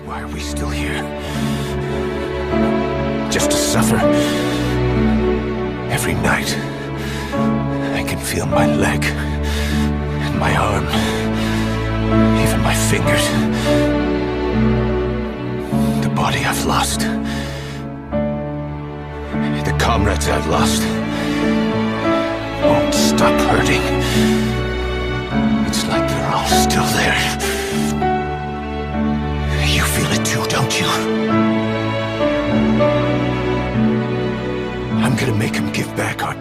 Why are we still here? Just to suffer? Every night, I can feel my leg, and my arm, even my fingers. The body I've lost. The comrades I've lost won't stop hurting. It's like they're all still there. You feel it too, don't you? I'm gonna make him give back our